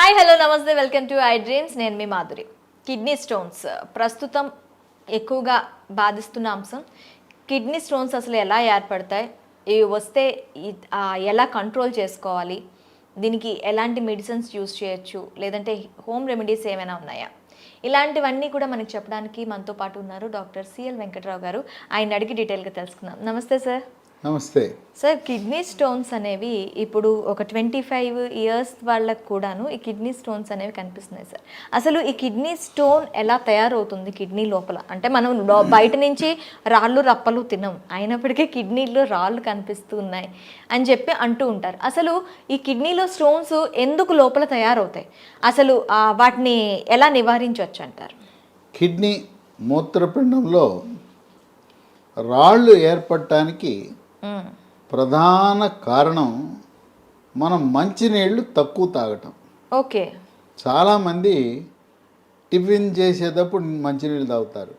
Hi hello నమస్తే welcome to I dreams. నేను మీ Madhuri. Kidney stones ప్రస్తుతం ఎక్కువగా బాధిస్తున్న అంశం. కిడ్నీ స్టోన్స్ అసలు ఎలా ఏర్పడతాయి, ఇవి వస్తే ఎలా కంట్రోల్ చేసుకోవాలి, దీనికి ఎలాంటి మెడిసిన్స్ యూస్ చేయొచ్చు, లేదంటే హోమ్ రెమెడీస్ ఏమైనా ఉన్నాయా, ఇలాంటివన్నీ కూడా మనకి చెప్పడానికి మనతో పాటు ఉన్నారు డాక్టర్ సిఎల్ వెంకట్రావు గారు. ఆయన అడిగి డీటెయిల్గా తెలుసుకుందాం. నమస్తే సార్. నమస్తే సార్, కిడ్నీ స్టోన్స్ అనేవి ఇప్పుడు ఒక 25 ఇయర్స్ వాళ్ళకు కూడాను ఈ కిడ్నీ స్టోన్స్ అనేవి కనిపిస్తున్నాయి సార్. అసలు ఈ కిడ్నీ స్టోన్ ఎలా తయారవుతుంది కిడ్నీ లోపల? అంటే మనం బయట నుంచి రాళ్ళు రప్పలు తినం, అయినప్పటికీ కిడ్నీలో రాళ్ళు కనిపిస్తూ ఉన్నాయి అని చెప్పి అంటూ ఉంటారు. అసలు ఈ కిడ్నీలో స్టోన్స్ ఎందుకు లోపల తయారవుతాయి, అసలు వాటిని ఎలా నివారించవచ్చు అంటారు? కిడ్నీ మూత్రపిండంలో రాళ్ళు ఏర్పడటానికి ప్రధాన కారణం మనం మంచినీళ్ళు తక్కువ తాగటం. ఓకే. చాలామంది టిఫిన్ చేసేటప్పుడు మంచినీళ్ళు తాగుతారు,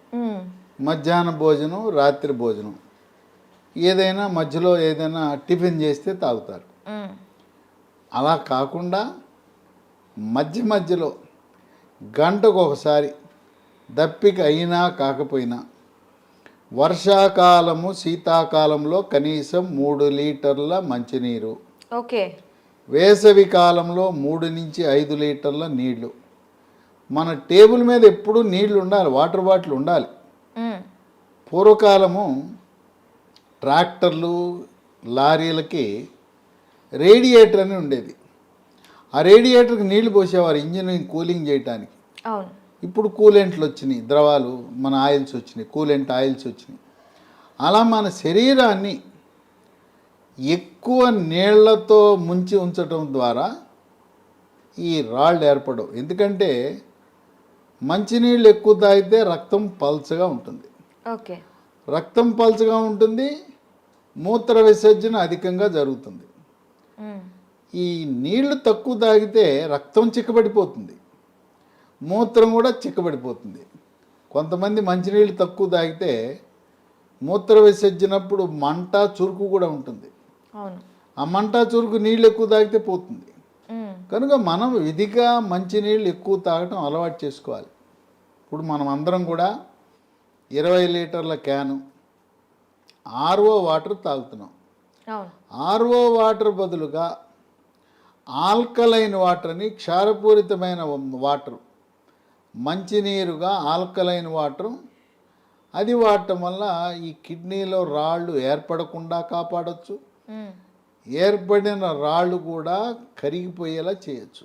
మధ్యాహ్న భోజనం రాత్రి భోజనం ఏదైనా మధ్యలో ఏదైనా టిఫిన్ చేస్తే తాగుతారు. అలా కాకుండా మధ్య మధ్యలో గంటకు ఒకసారి దప్పిక అయినా కాకపోయినా వర్షాకాలము శీతాకాలంలో కనీసం 3 లీటర్ల మంచినీరు, ఓకే, వేసవి కాలంలో 3 నుంచి 5 లీటర్ల నీళ్లు. మన టేబుల్ మీద ఎప్పుడూ నీళ్లు ఉండాలి, వాటర్ బాటిల్ ఉండాలి. పూర్వకాలము ట్రాక్టర్లు లారీలకి రేడియేటర్ అని ఉండేది. ఆ రేడియేటర్కి నీళ్లు పోసేవారు ఇంజిన్ కూలింగ్ చేయడానికి. అవును. ఇప్పుడు కూలెంట్లు వచ్చినాయి, ద్రవాలు మన ఆయిల్స్ వచ్చినాయి, కూలెంట్ ఆయిల్స్ వచ్చినాయి. అలా మన శరీరాన్ని ఎక్కువ నీళ్లతో ముంచి ఉంచడం ద్వారా ఈ రాళ్ళు ఏర్పడవు. ఎందుకంటే మంచినీళ్ళు ఎక్కువ తాగితే రక్తం పల్చగా ఉంటుంది. ఓకే. రక్తం పల్చగా ఉంటుంది, మూత్ర విసర్జన అధికంగా జరుగుతుంది. ఈ నీళ్లు తక్కువ తాగితే రక్తం చిక్కబడిపోతుంది, మూత్రం కూడా చిక్కబడిపోతుంది. కొంతమంది మంచినీళ్ళు తక్కువ తాగితే మూత్ర విసర్జనప్పుడు మంట చురుకు కూడా ఉంటుంది. ఆ మంట చురుకు నీళ్ళు ఎక్కువ తాగితే పోతుంది. కనుక మనం విధిగా మంచినీళ్ళు ఎక్కువ తాగటం అలవాటు చేసుకోవాలి. ఇప్పుడు మనం అందరం కూడా 20 లీటర్ల క్యాను ఆర్ఓ వాటర్ తాగుతున్నాం. ఆర్ఓ వాటర్ బదులుగా ఆల్కలైన్ వాటర్ అని, క్షారపూరితమైన వాటర్, మంచినీరుగా ఆల్కలైన్ వాటర్, అది వాడటం వల్ల ఈ కిడ్నీలో రాళ్ళు ఏర్పడకుండా కాపాడచ్చు, ఏర్పడిన రాళ్ళు కూడా కరిగిపోయేలా చేయొచ్చు.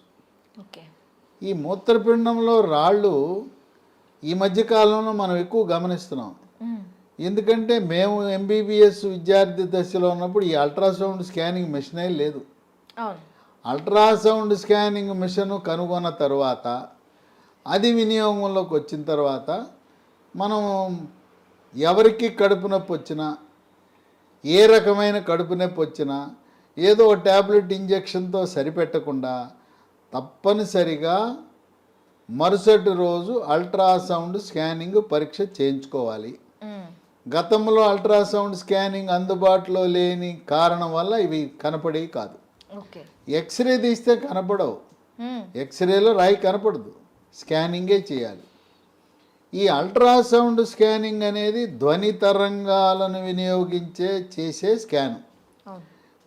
ఈ మూత్రపిండంలో రాళ్ళు ఈ మధ్యకాలంలో మనం ఎక్కువ గమనిస్తున్నాం. ఎందుకంటే మేము ఎంబీబీఎస్ విద్యార్థి దశలో ఉన్నప్పుడు ఈ అల్ట్రాసౌండ్ స్కానింగ్ మిషనే లేదు. అల్ట్రాసౌండ్ స్కానింగ్ మిషన్ కనుగొన్న తర్వాత, అది వినియోగంలోకి వచ్చిన తర్వాత మనం ఎవరికి కడుపు నొప్పి వచ్చినా, ఏ రకమైన కడుపు నొప్పి వచ్చినా ఏదో ఒక ట్యాబ్లెట్ ఇంజెక్షన్తో సరిపెట్టకుండా తప్పనిసరిగా మరుసటి రోజు అల్ట్రాసౌండ్ స్కానింగ్ పరీక్ష చేయించుకోవాలి. గతంలో అల్ట్రాసౌండ్ స్కానింగ్ అందుబాటులో లేని కారణం వల్ల ఇవి కనపడేవి కాదు. ఎక్స్రే తీస్తే కనపడవు, ఎక్స్రేలో రాయి కనపడదు, స్కానింగే చేయాలి. ఈ అల్ట్రాసౌండ్ స్కానింగ్ అనేది ధ్వని తరంగాలను వినియోగించే చేసే స్కాన్.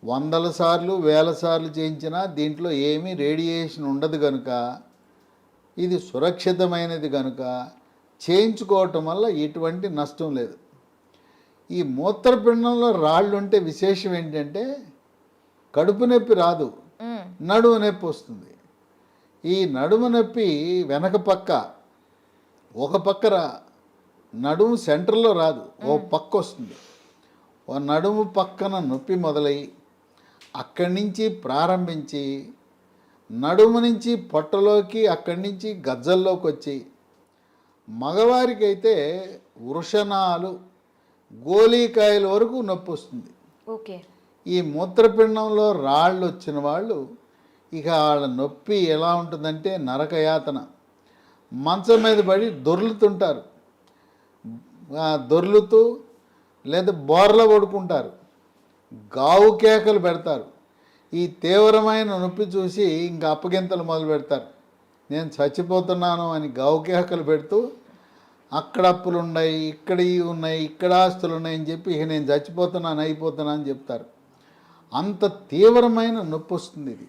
100 సార్లు 1000 సార్లు చేయించినా దీంట్లో ఏమీ రేడియేషన్ ఉండదు కనుక, ఇది సురక్షితమైనది కనుక చేయించుకోవటం వల్ల ఎటువంటి నష్టం లేదు. ఈ మూత్రపిండంలో రాళ్ళు ఉంటే విశేషం ఏంటంటే కడుపు నొప్పి రాదు, నడుము నొప్పి వస్తుంది. ఈ నడుము నొప్పి వెనక పక్క, ఒక పక్క నడుము సెంటర్లో రాదు, ఓ పక్క వస్తుంది. ఓ నడుము పక్కన నొప్పి మొదలై అక్కడి నుంచి ప్రారంభించి నడుము నుంచి పొట్టలోకి, అక్కడి నుంచి గజ్జల్లోకి వచ్చి, మగవారికి అయితే వృషణాలు, గోలీకాయల వరకు నొప్పి వస్తుంది. ఈ మూత్రపిండంలో రాళ్ళు వచ్చిన వాళ్ళు ఇక వాళ్ళ నొప్పి ఎలా ఉంటుందంటే నరకయాతన. మంచం మీద పడి దొర్లుతుంటారు, దొర్లుతూ లేదా బోర్ల పడుకుంటారు, గావు కేకలు పెడతారు. ఈ తీవ్రమైన నొప్పి చూసి ఇంకా అప్పగింతలు మొదలు పెడతారు. నేను చచ్చిపోతున్నాను అని గౌకేకలు పెడుతూ అక్కడ అప్పులు ఉన్నాయి, ఇక్కడ ఇవి ఉన్నాయి, ఇక్కడ ఆస్తులు ఉన్నాయని చెప్పి ఇక నేను చచ్చిపోతున్నాను అయిపోతున్నాను అని చెప్తారు. అంత తీవ్రమైన నొప్పి వస్తుంది ఇది.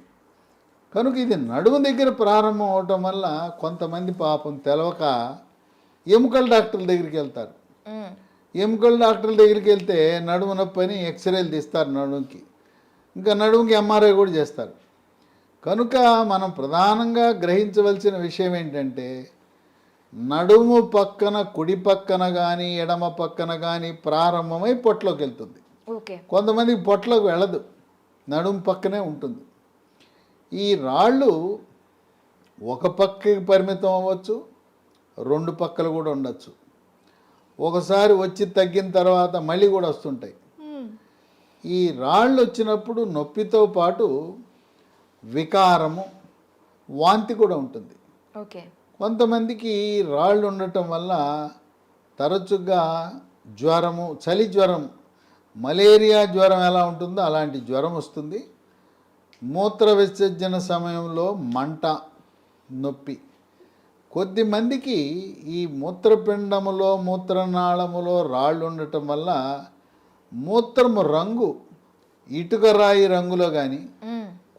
కనుక ఇది నడుము దగ్గర ప్రారంభం అవటం వల్ల కొంతమంది పాపం తెలవక ఎముకల డాక్టర్ల దగ్గరికి వెళ్తారు. ఎముకల డాక్టర్ల దగ్గరికి వెళ్తే నడుము నొప్పి అని ఎక్స్రేలు తీస్తారు నడుముకి, ఇంకా నడుముకి ఎంఆర్ఐ కూడా చేస్తారు. కనుక మనం ప్రధానంగా గ్రహించవలసిన విషయం ఏంటంటే నడుము పక్కన కుడి పక్కన కానీ ఎడమ పక్కన కానీ ప్రారంభమై పొట్టలోకి వెళ్తుంది. ఓకే. కొంతమందికి పొట్టలోకి వెళ్ళదు, నడుము పక్కనే ఉంటుంది. ఈ రాళ్ళు ఒక పక్కకి పరిమితం అవ్వచ్చు, రెండు పక్కలు కూడా ఉండొచ్చు. ఒకసారి వచ్చి తగ్గిన తర్వాత మళ్ళీ కూడా వస్తుంటాయి. ఈ రాళ్ళు వచ్చినప్పుడు నొప్పితో పాటు వికారము, వాంతి కూడా ఉంటుంది. ఓకే. కొంతమందికి రాళ్ళు ఉండటం వల్ల తరచుగా జ్వరము, చలి జ్వరం, మలేరియా జ్వరం ఎలా ఉంటుందో అలాంటి జ్వరం వస్తుంది. మూత్ర విసర్జన సమయంలో మంట, నొప్పి. కొద్దిమందికి ఈ మూత్రపిండములో మూత్రనాళములో రాళ్ళు ఉండటం వల్ల మూత్రము రంగు ఇటుక రాయి రంగులో కానీ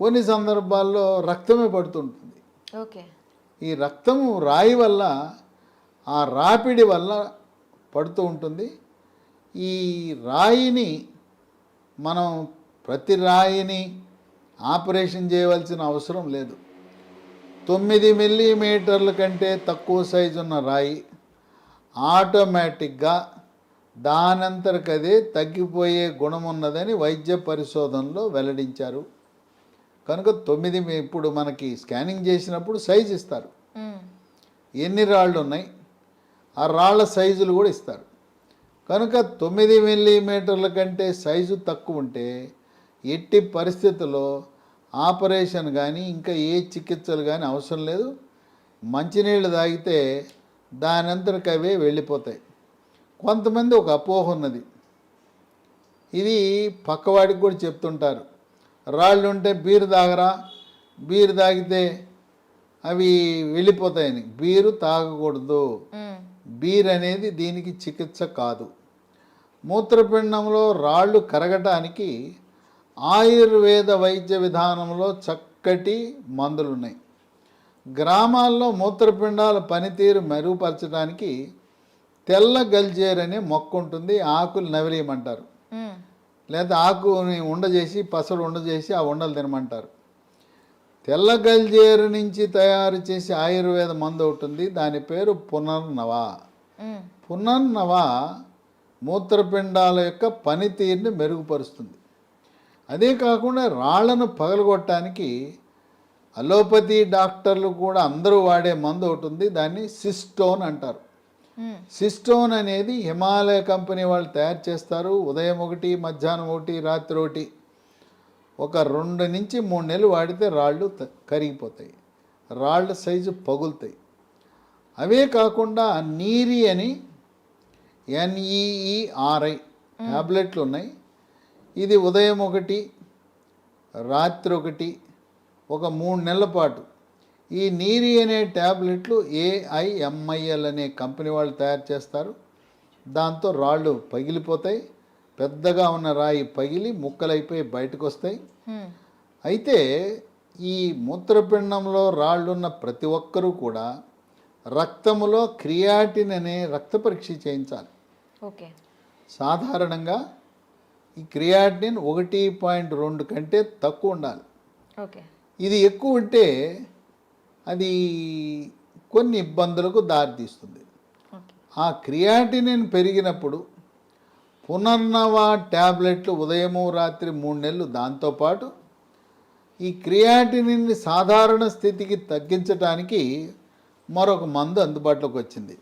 కొన్ని సందర్భాల్లో రక్తమే పడుతుంటుంది. ఓకే. ఈ రక్తము రాయి వల్ల, ఆ రాపిడి వల్ల పడుతూ ఉంటుంది. ఈ రాయిని మనం ప్రతి రాయిని ఆపరేషన్ చేయవలసిన అవసరం లేదు. 9 మిల్లీమీటర్ల కంటే తక్కువ సైజు ఉన్న రాయి ఆటోమేటిక్గా దానంతరకదే తగ్గిపోయే గుణం ఉన్నదని వైద్య పరిశోధనలో వెల్లడించారు. కనుక 9 ఇప్పుడు మనకి స్కానింగ్ చేసినప్పుడు సైజు ఇస్తారు, ఎన్ని రాళ్ళు ఉన్నాయి ఆ రాళ్ళ సైజులు కూడా ఇస్తారు. కనుక 9 మిల్లీమీటర్ల కంటే సైజు తక్కువ ఉంటే ఎట్టి పరిస్థితుల్లో ఆపరేషన్ కానీ ఇంకా ఏ చికిత్సలు కానీ అవసరం లేదు. మంచినీళ్ళు తాగితే దానంతరకు అవే వెళ్ళిపోతాయి. కొంతమంది ఒక అపోహ ఉన్నది, ఇది పక్కవాడికి కూడా చెప్తుంటారు, రాళ్ళు ఉంటే బీరు తాగరా, బీరు తాగితే అవి వెళ్ళిపోతాయని. బీరు తాగకూడదు. బీర్ అనేది దీనికి చికిత్స కాదు. మూత్రపిండంలో రాళ్ళు కరగటానికి ఆయుర్వేద వైద్య విధానంలో చక్కటి మందులు ఉన్నాయి. గ్రామాల్లో మూత్రపిండాల పనితీరు మెరుగుపరచడానికి తెల్ల గల్జేరు అనే మొక్క ఉంటుంది, ఆకులు నవిలేయమంటారు, లేదా ఆకుని ఉండజేసి పసలు ఉండజేసి ఆ ఉండలు తినమంటారు. తెల్ల గల్జేరు నుంచి తయారు చేసి ఆయుర్వేద మందు ఉంటుంది, దాని పేరు పునర్నవ. పునర్నవ మూత్రపిండాల యొక్క పనితీరుని మెరుగుపరుస్తుంది. అదే కాకుండా రాళ్లను పగలగొట్టడానికి అలోపతి డాక్టర్లు కూడా అందరూ వాడే మందు ఒకటి ఉంది, దాన్ని సిస్టోన్ అంటారు. సిస్టోన్ అనేది హిమాలయ కంపెనీ వాళ్ళు తయారు చేస్తారు. ఉదయం 1, మధ్యాహ్నం 1, రాత్రి 1, ఒక 2 నుంచి 3 నెలలు వాడితే రాళ్ళు కరిగిపోతాయి, రాళ్ళ సైజు పగులుతాయి. అవే కాకుండా నీరి అని NEERI ట్యాబ్లెట్లు ఉన్నాయి. ఇది ఉదయం 1, రాత్రి 1, ఒక 3 నెలల పాటు. ఈ నీరి అనే ట్యాబ్లెట్లు AIMIL అనే కంపెనీ వాళ్ళు తయారు చేస్తారు. దాంతో రాళ్ళు పగిలిపోతాయి, పెద్దగా ఉన్న రాయి పగిలి ముక్కలైపోయి బయటకు వస్తాయి. అయితే ఈ మూత్రపిండంలో రాళ్ళున్న ప్రతి ఒక్కరూ కూడా రక్తములో క్రియాటిన్ అనే రక్త పరీక్ష చేయించాలి. ఓకే. సాధారణంగా ఈ క్రియాటిన్ 1.2 కంటే తక్కువ ఉండాలి. ఓకే. ఇది ఎక్కువ ఉంటే అది కొన్ని ఇబ్బందులకు దారితీస్తుంది. ఆ క్రియాటినిన్ పెరిగినప్పుడు పునర్నవ ట్యాబ్లెట్లు ఉదయము రాత్రి 3 నెలలు, దాంతోపాటు ఈ క్రియాటినిన్ని సాధారణ స్థితికి తగ్గించడానికి మరొక మందు అందుబాటులోకి వచ్చింది.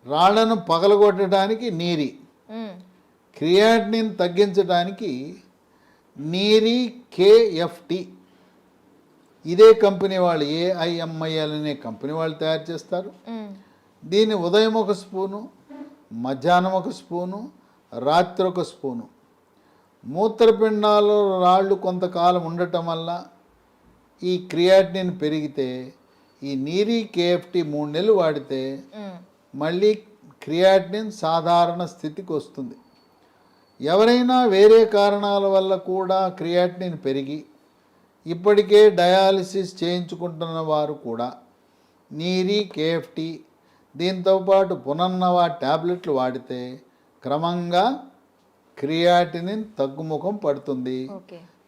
రాళ్లను పగలగొట్టడానికి నీరి, క్రియాటినిన్ తగ్గించడానికి నీరి KFT. ఇదే కంపెనీ వాళ్ళు AIMIL అనే కంపెనీ వాళ్ళు తయారు చేస్తారు. దీన్ని ఉదయం 1 స్పూను, మధ్యాహ్నం 1 స్పూను, రాత్రి 1 స్పూను మూత్రపిండాలు రాళ్ళు కొంతకాలం ఉండటం వల్ల ఈ క్రియాటినిన్ పెరిగితే ఈ నీరి కేఎఫ్టీ 3 నెలలు వాడితే మళ్ళీ క్రియాటినిన్ సాధారణ స్థితికి వస్తుంది. ఎవరైనా వేరే కారణాల వల్ల కూడా క్రియాటినిన్ పెరిగి ఇప్పటికే డయాలిసిస్ చేయించుకుంటున్న వారు కూడా నీరి కేఎఫ్టీ దీంతోపాటు పునర్నవ ట్యాబ్లెట్లు వాడితే క్రమంగా క్రియాటినిన్ తగ్గుముఖం పడుతుంది.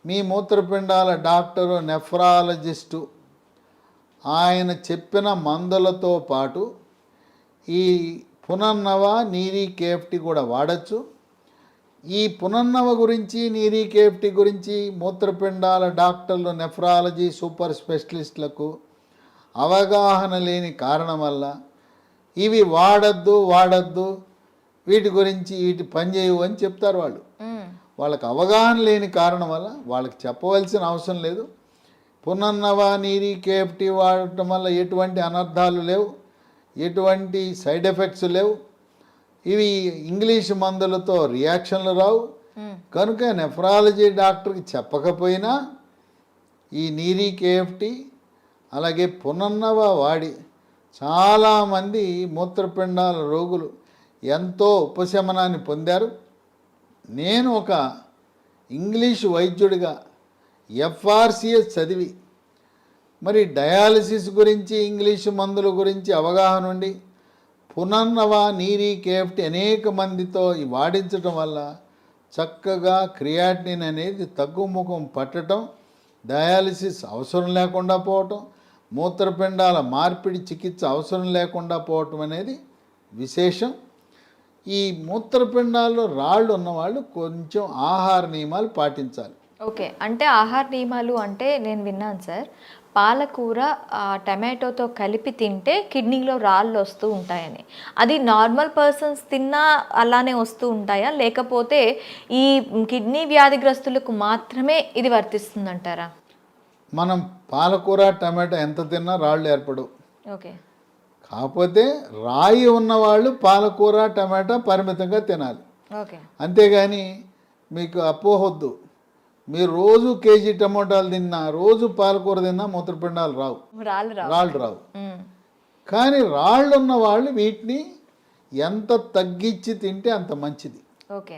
మీ మూత్రపిండాల డాక్టరు నెఫ్రాలజిస్టు ఆయన చెప్పిన మందులతో పాటు ఈ పునర్నవ నీరి కేఎఫ్టీ కూడా వాడచ్చు. ఈ పునర్నవ గురించి నీరి కేఎఫ్టీ గురించి మూత్రపిండాల డాక్టర్లు నెఫ్రాలజీ సూపర్ స్పెషలిస్టులకు అవగాహన లేని కారణం వల్ల ఇవి వాడద్దు వీటి గురించి వీటి పనిచేయవు అని చెప్తారు వాళ్ళు. వాళ్ళకి అవగాహన లేని కారణం వల్ల వాళ్ళకి చెప్పవలసిన అవసరం లేదు. పునర్నవ నీరి కేఎఫ్టీ వాడటం వల్ల ఎటువంటి అనర్థాలు లేవు, ఎటువంటి సైడ్ ఎఫెక్ట్స్ లేవు, ఇవి ఇంగ్లీష్ మందులతో రియాక్షన్లు రావు. కనుక నెఫ్రాలజీ డాక్టర్కి చెప్పకపోయినా ఈ నీరి కేఎఫ్టీ అలాగే పునర్నవ వాడి చాలామంది మూత్రపిండాల రోగులు ఎంతో ఉపశమనాన్ని పొందారు. నేను ఒక ఇంగ్లీష్ వైద్యుడిగా ఎఫ్ఆర్సిఎస్ చదివి మరి డయాలసిస్ గురించి ఇంగ్లీషు మందుల గురించి అవగాహన ఉండి పునర్నవ నీరి కేఎఫ్టీ అనేక మందితో వాడించటం వల్ల చక్కగా క్రియాటినిన్ అనేది తగ్గుముఖం పట్టడం, డయాలసిస్ అవసరం లేకుండా పోవటం, మూత్రపిండాల మార్పిడి చికిత్స అవసరం లేకుండా పోవటం అనేది విశేషం. ఈ మూత్రపిండాల్లో రాళ్ళు ఉన్నవాళ్ళు కొంచెం ఆహార నియమాలు పాటించాలి. ఓకే, అంటే ఆహార నియమాలు అంటే నేను విన్నాను సార్, పాలకూర టమాటోతో కలిపి తింటే కిడ్నీలో రాళ్ళు వస్తూ ఉంటాయని. అది నార్మల్ పర్సన్స్ తిన్నా అలానే వస్తూ ఉంటాయా, లేకపోతే ఈ కిడ్నీ వ్యాధిగ్రస్తులకు మాత్రమే ఇది వర్తిస్తుందంటారా? మనం పాలకూర టమాటో ఎంత తిన్నా రాళ్ళు ఏర్పడవు. ఓకే, కాకపోతే రాయి ఉన్నవాళ్ళు పాలకూర టమాటా పరిమితంగా తినాలి. ఓకే, అంతేగాని మీకు అపోహొద్దు. మీరు రోజు కేజీ టమోటాలు తిన్నా, రోజు పాలకూర తిన్నా మూత్రపిండాలు రావు, రాళ్ళు రావు. కానీ రాళ్ళు ఉన్న వాళ్ళు వీటిని ఎంత తగ్గించి తింటే అంత మంచిది. ఓకే,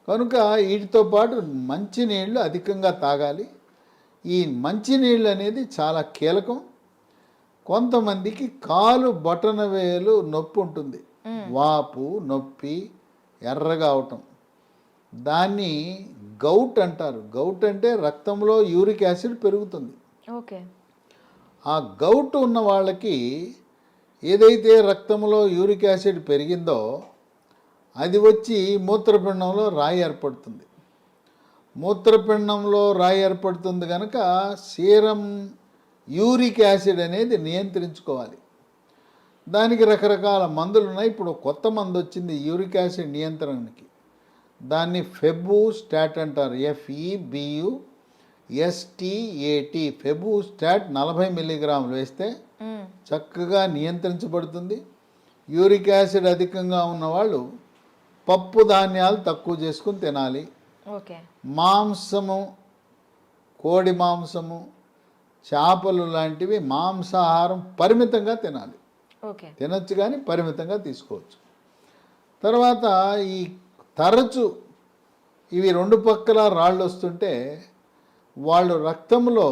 కనుక వీటితో పాటు మంచినీళ్ళు అధికంగా తాగాలి. ఈ మంచినీళ్ళు అనేది చాలా కీలకం. కొంతమందికి కాలు బొటన వేలు నొప్పి ఉంటుంది, వాపు నొప్పి ఎర్రగా అవటం, దాన్ని గౌట్ అంటారు. గౌట్ అంటే రక్తంలో యూరిక్ యాసిడ్ పెరుగుతుంది. ఓకే, ఆ గౌట్ ఉన్న వాళ్ళకి ఏదైతే రక్తంలో యూరిక్ యాసిడ్ పెరిగిందో అది వచ్చి మూత్రపిండంలో రాయి ఏర్పడుతుంది. మూత్రపిండంలో రాయి ఏర్పడుతుంది కనుక సీరం యూరిక్ యాసిడ్ అనేది నియంత్రించుకోవాలి. దానికి రకరకాల మందులు ఉన్నాయి. ఇప్పుడు కొత్త మందు వచ్చింది యూరిక్ యాసిడ్ నియంత్రణకి, దాన్ని ఫెబు స్టాట్ అంటారు. FEBUSTAT ఫెబు స్టాట్ 40 మిల్లీగ్రాములు వేస్తే చక్కగా నియంత్రించబడుతుంది. యూరిక్ యాసిడ్ అధికంగా ఉన్నవాళ్ళు పప్పు ధాన్యాలు తక్కువ చేసుకుని తినాలి. ఓకే, మాంసము, కోడి మాంసము, చేపలు లాంటివి మాంసాహారం పరిమితంగా తినాలి. ఓకే, తినొచ్చు కానీ పరిమితంగా తీసుకోవచ్చు. తర్వాత ఈ తరచు ఇవి రెండు పక్కల రాళ్ళు వస్తుంటే వాళ్ళు రక్తంలో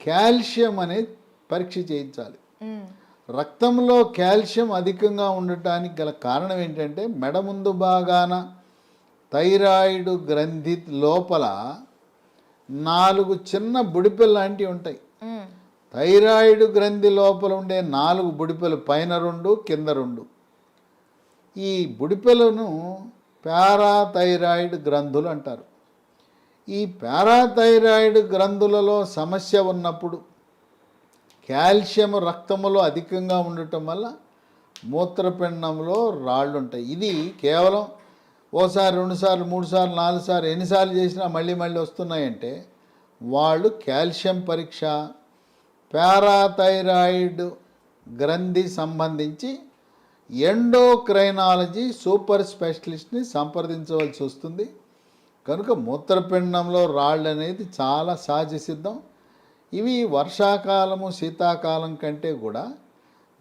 కాల్షియం అనేది పరీక్ష చేయించాలి. రక్తంలో కాల్షియం అధికంగా ఉండటానికి గల కారణం ఏంటంటే మెడ ముందు భాగాన థైరాయిడ్ గ్రంథి లోపల 4 చిన్న బుడిపెలు లాంటివి ఉంటాయి. థైరాయిడ్ గ్రంథి లోపల ఉండే 4 బుడిపెలు, పైన 2 కింద 2. ఈ బుడిపెలను పారాథైరాయిడ్ గ్రంథులు అంటారు. ఈ పారాథైరాయిడ్ గ్రంథులలో సమస్య ఉన్నప్పుడు కాల్షియం రక్తములో అధికంగా ఉండటం వల్ల మూత్రపిండంలో రాళ్ళు ఉంటాయి. ఇది కేవలం ఓసారి 2 సార్లు 3 సార్లు 4 సార్లు ఎన్నిసార్లు చేసినా మళ్ళీ వస్తున్నాయంటే వాళ్ళు కాల్షియం పరీక్ష, పారాథైరాయిడ్ గ్రంథి సంబంధించి ఎండోక్రైనాలజీ సూపర్ స్పెషలిస్ట్ని సంప్రదించవలసి వస్తుంది. కనుక మూత్రపిండంలో రాళ్ళు అనేది చాలా సహజ సిద్ధం. ఇవి వర్షాకాలము శీతాకాలం కంటే కూడా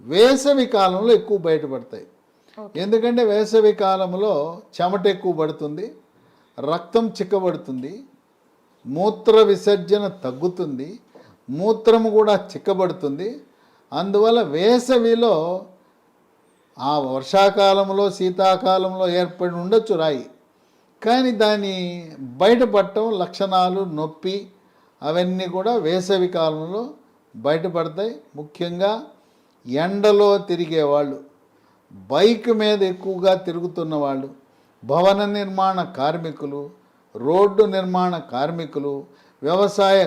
వేసవి కాలంలో ఎక్కువ బయటపడతాయి. ఎందుకంటే వేసవి కాలంలో చెమట ఎక్కువ పడుతుంది, రక్తం చిక్కబడుతుంది, మూత్ర విసర్జన తగ్గుతుంది, మూత్రము కూడా చిక్కబడుతుంది. అందువల్ల వేసవిలో ఆ వర్షాకాలంలో శీతాకాలంలో ఏర్పడి ఉండొచ్చు రాయి, కానీ దాని బయటపడటం లక్షణాలు నొప్పి అవన్నీ కూడా వేసవి కాలంలో బయటపడతాయి. ముఖ్యంగా ఎండలో తిరిగేవాళ్ళు, బైక్ మీద ఎక్కువగా తిరుగుతున్న వాళ్ళు, భవన నిర్మాణ కార్మికులు, రోడ్డు నిర్మాణ కార్మికులు, వ్యవసాయ